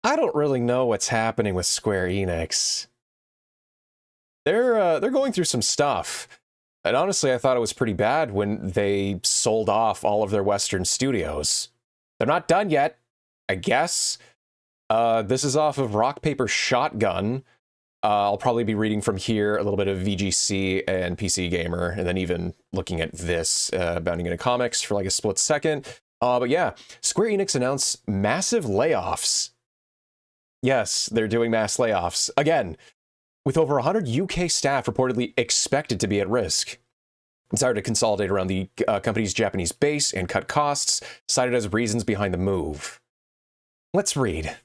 I don't really know what's happening with Square Enix. They're going through some stuff. And honestly, I thought it was pretty bad when they sold off all of their Western studios. They're not done yet, I guess. This is off of Rock Paper Shotgun. I'll probably be reading from here a little bit of VGC and PC Gamer, and then even looking at this, bounding into comics for like a split second. But yeah, Square Enix announced massive layoffs. Yes, they're doing mass layoffs. Again, with over 100 UK staff reportedly expected to be at risk. Decided to consolidate around the company's Japanese base and cut costs, cited as reasons behind the move. Let's read.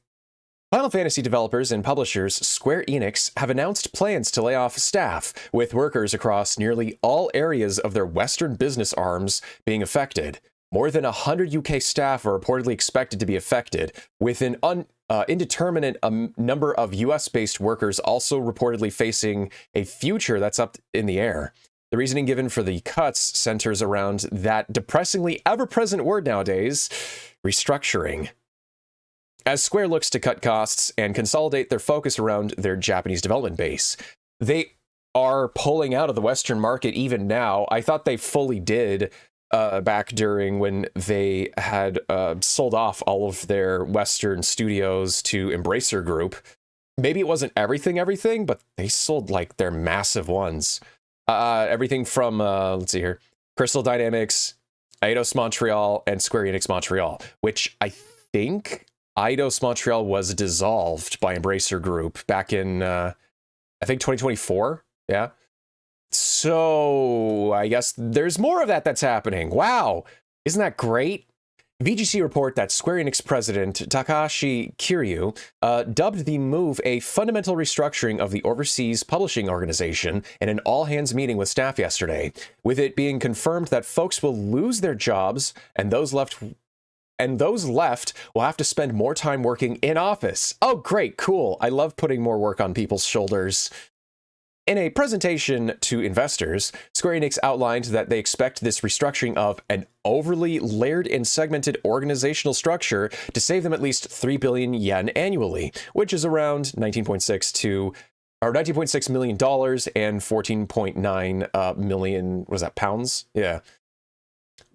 Final Fantasy developers and publishers Square Enix have announced plans to lay off staff, with workers across nearly all areas of their Western business arms being affected. More than 100 UK staff are reportedly expected to be affected, with an indeterminate number of US-based workers also reportedly facing a future that's up in the air. The reasoning given for the cuts centers around that depressingly ever-present word nowadays, restructuring. As Square looks to cut costs and consolidate their focus around their Japanese development base, they are pulling out of the Western market even now. I thought they fully did back during when they had sold off all of their Western studios to Embracer Group. Maybe it wasn't everything, but they sold like their massive ones. Everything from, let's see here, Crystal Dynamics, Eidos Montreal, and Square Enix Montreal, which I think Eidos Montreal was dissolved by Embracer Group back in, I think 2024. Yeah. So I guess there's more of that's happening. Wow. Isn't that great? VGC report that Square Enix president Takashi Kiryu dubbed the move a fundamental restructuring of the overseas publishing organization in an all-hands meeting with staff yesterday, with it being confirmed that folks will lose their jobs and those left will have to spend more time working in office. Oh, great, cool. I love putting more work on people's shoulders. In a presentation to investors, Square Enix outlined that they expect this restructuring of an overly layered and segmented organizational structure to save them at least 3 billion yen annually, which is around $19.6 million and 14.9 million, was that pounds? Yeah.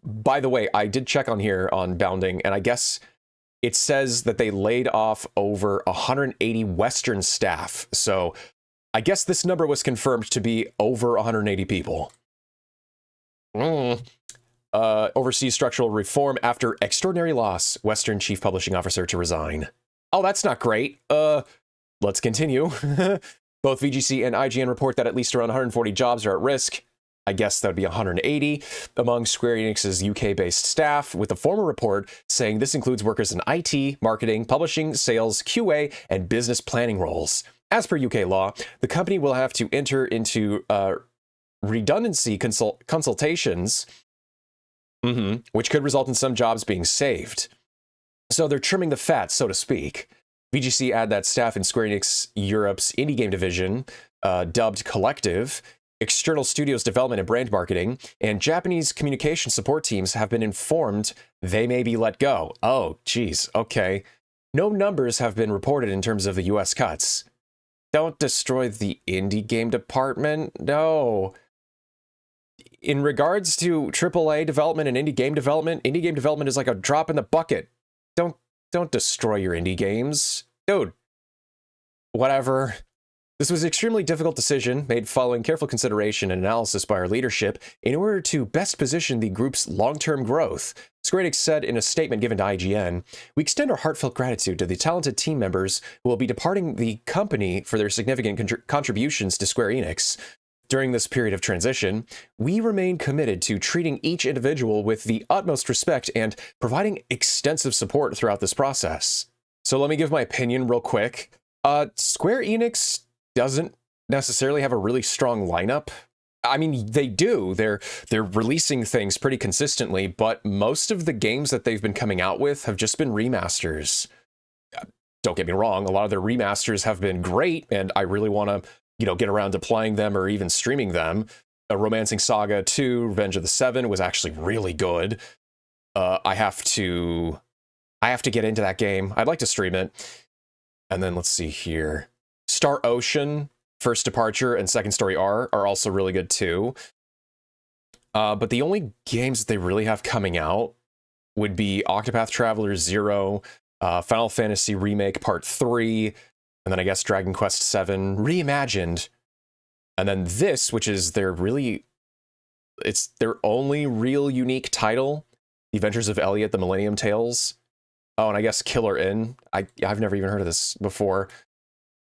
By the way, I did check on here on Bounding, and I guess it says that they laid off over 180 Western staff. So I guess this number was confirmed to be over 180 people. Overseas structural reform after extraordinary loss. Western chief publishing officer to resign. Oh, that's not great. Let's continue. Both VGC and IGN report that at least around 140 jobs are at risk. I guess that would be 180 among Square Enix's UK-based staff, with the former report saying this includes workers in IT, marketing, publishing, sales, QA, and business planning roles. As per UK law, the company will have to enter into redundancy consultations, which could result in some jobs being saved. So they're trimming the fat, so to speak. VGC add that staff in Square Enix Europe's indie game division, dubbed Collective, external studios development and brand marketing, and Japanese communication support teams have been informed they may be let go. Oh, geez, okay. No numbers have been reported in terms of the US cuts. Don't destroy the indie game department. No. In regards to AAA development and indie game development is like a drop in the bucket. Don't destroy your indie games. Dude. Whatever. This was an extremely difficult decision made following careful consideration and analysis by our leadership in order to best position the group's long-term growth. Square Enix said in a statement given to IGN, "We extend our heartfelt gratitude to the talented team members who will be departing the company for their significant contributions to Square Enix. During this period of transition, we remain committed to treating each individual with the utmost respect and providing extensive support throughout this process." So let me give my opinion real quick. Square Enix doesn't necessarily have a really strong lineup. I mean, they do. They're releasing things pretty consistently, but most of the games that they've been coming out with have just been remasters. Don't get me wrong, a lot of their remasters have been great, and I really want to, get around to playing them or even streaming them. Romancing Saga 2, Revenge of the Seven was actually really good. I have to get into that game. I'd like to stream it. And then let's see here. Star Ocean, First Departure, and Second Story R are also really good too. But the only games that they really have coming out would be Octopath Traveler 0, Final Fantasy Remake Part 3, and then I guess Dragon Quest VII Reimagined. And then this, which is it's their only real unique title, The Adventures of Elliot, The Millennium Tales. Oh, and I guess Killer Inn. I've never even heard of this before.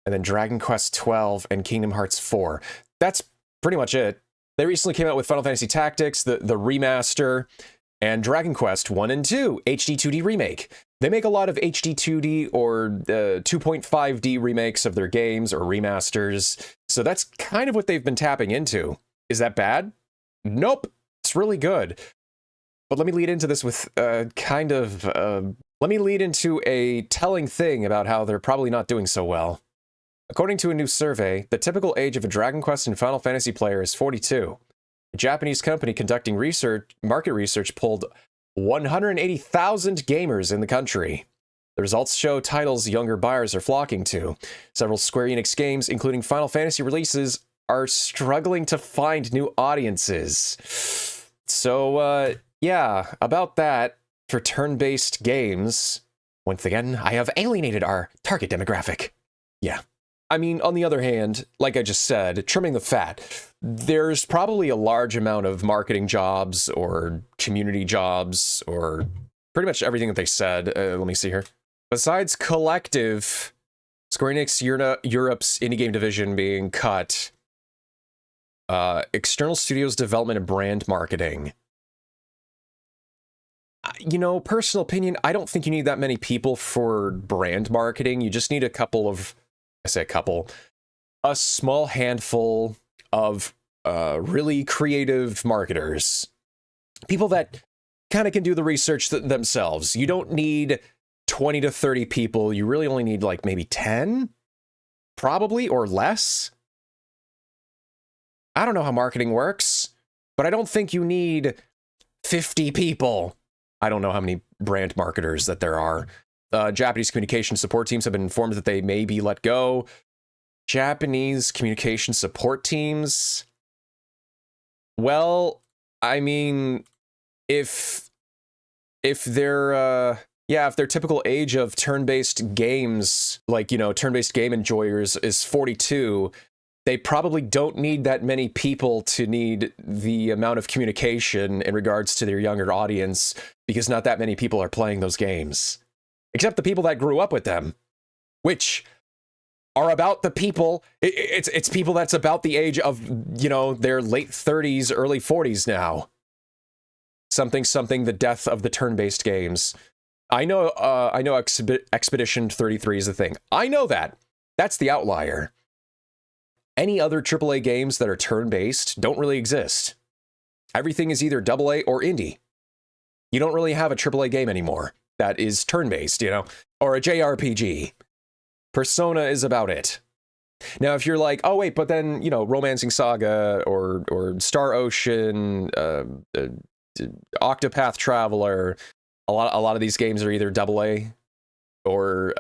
And then Dragon Quest XII and Kingdom Hearts 4. That's pretty much it. They recently came out with Final Fantasy Tactics, the remaster, and Dragon Quest 1 and 2 HD 2D remake. They make a lot of HD 2D or 2.5D remakes of their games or remasters, so that's kind of what they've been tapping into. Is that bad? Nope, it's really good. But let me lead into this with let me lead into a telling thing about how they're probably not doing so well. According to a new survey, the typical age of a Dragon Quest and Final Fantasy player is 42. A Japanese company conducting market research polled 180,000 gamers in the country. The results show titles younger buyers are flocking to. Several Square Enix games, including Final Fantasy releases, are struggling to find new audiences. So, yeah, about that, for turn-based games, once again, I have alienated our target demographic. Yeah. I mean, on the other hand, like I just said, trimming the fat, there's probably a large amount of marketing jobs or community jobs or pretty much everything that they said. Let me see here. Besides Collective, Square Enix Europe's indie game division being cut, external studios development and brand marketing. You know, personal opinion, I don't think you need that many people for brand marketing. You just need a small handful of really creative marketers. People that kind of can do the research themselves. You don't need 20 to 30 people. You really only need like maybe 10, probably, or less. I don't know how marketing works, but I don't think you need 50 people. I don't know how many brand marketers that there are. Japanese communication support teams have been informed that they may be let go. Japanese communication support teams? Well, I mean, if their typical age of turn-based games, like, you know, turn-based game enjoyers is 42, they probably don't need that many people to need the amount of communication in regards to their younger audience, because not that many people are playing those games. Except the people that grew up with them, which are about the people, it's people that's about the age of, you know, their late 30s, early 40s now. Something, the death of the turn-based games. I know Expedition 33 is a thing. I know that. That's the outlier. Any other AAA games that are turn-based don't really exist. Everything is either AA or indie. You don't really have a AAA game anymore that is turn-based, you know, or a JRPG. Persona is about it. Now, if you're like, oh wait, but then, you know, Romancing Saga or Star Ocean, Octopath Traveler, a lot of these games are either AA or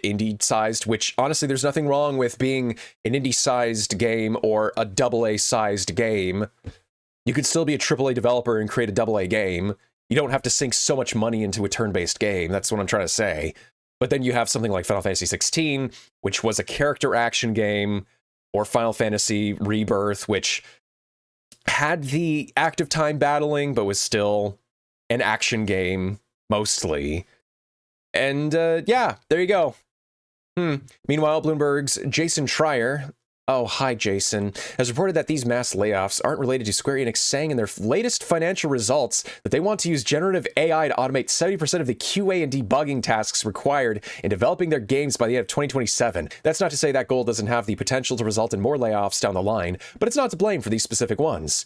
indie-sized, which honestly, there's nothing wrong with being an indie-sized game or a AA-sized game. You could still be a AAA developer and create a AA game. You don't have to sink so much money into a turn-based game. That's what I'm trying to say. But then you have something like Final Fantasy XVI, which was a character action game, or Final Fantasy Rebirth, which had the active time battling, but was still an action game, mostly. And yeah, there you go. Meanwhile, Bloomberg's Jason Schreier, oh, hi, Jason, has reported that these mass layoffs aren't related to Square Enix saying in their latest financial results that they want to use generative AI to automate 70% of the QA and debugging tasks required in developing their games by the end of 2027. That's not to say that goal doesn't have the potential to result in more layoffs down the line, but it's not to blame for these specific ones.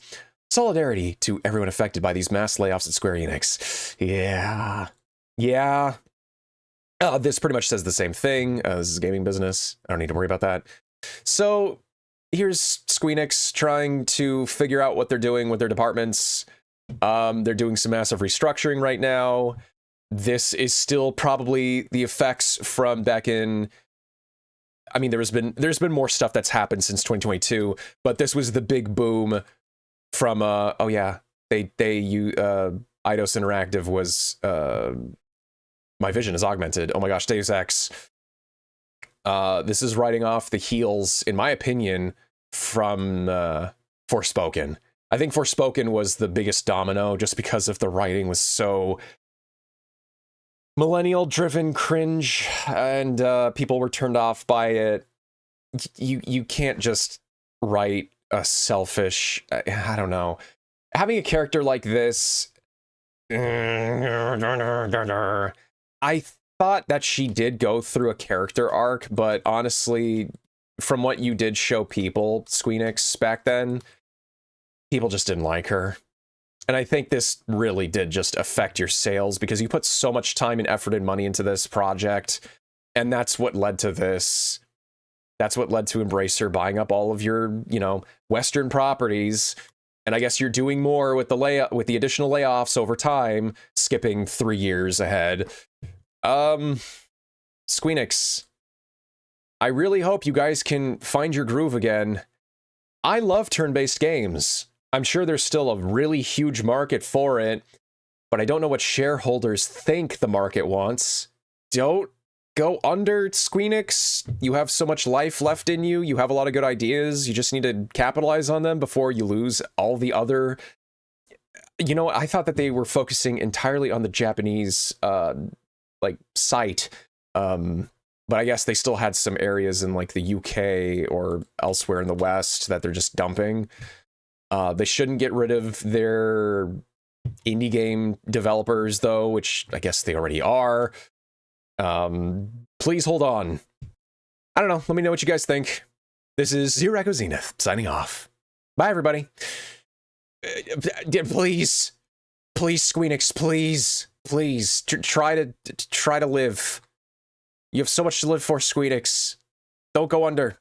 Solidarity to everyone affected by these mass layoffs at Square Enix. Yeah. This pretty much says the same thing. This is a gaming business. I don't need to worry about that. So here's Square Enix trying to figure out what they're doing with their departments. They're doing some massive restructuring right now. this is still probably the effects from back in. I mean, there's been more stuff that's happened since 2022, but this was the big boom from oh yeah, Eidos Interactive was My Vision is Augmented. Oh my gosh, Deus Ex. This is riding off the heels, in my opinion, from Forspoken. I think Forspoken was the biggest domino just because of the writing was so millennial-driven cringe, and people were turned off by it. You can't just write a selfish... I don't know. Having a character like this... I thought that she did go through a character arc, but honestly, from what you did show people, Squeenix, back then, people just didn't like her. And I think this really did just affect your sales because you put so much time and effort and money into this project, and that's what led to this. That's what led to Embracer buying up all of your, you know, Western properties. And I guess you're doing more with the additional layoffs over time, skipping 3 years ahead. Squeenix, I really hope you guys can find your groove again. I love turn-based games. I'm sure there's still a really huge market for it, but I don't know what shareholders think the market wants. Don't go under, Squeenix. You have so much life left in you. You have a lot of good ideas. You just need to capitalize on them before you lose all the other... You know, I thought that they were focusing entirely on the Japanese, like, site. But I guess they still had some areas in, like, the UK or elsewhere in the West that they're just dumping. They shouldn't get rid of their indie game developers, though, which I guess they already are. Please hold on. I don't know. Let me know what you guys think. This is ZeroEchoZenith signing off. Bye, everybody. Please, Squeenix, please, try to live. You have so much to live for, Squeenix. Don't go under.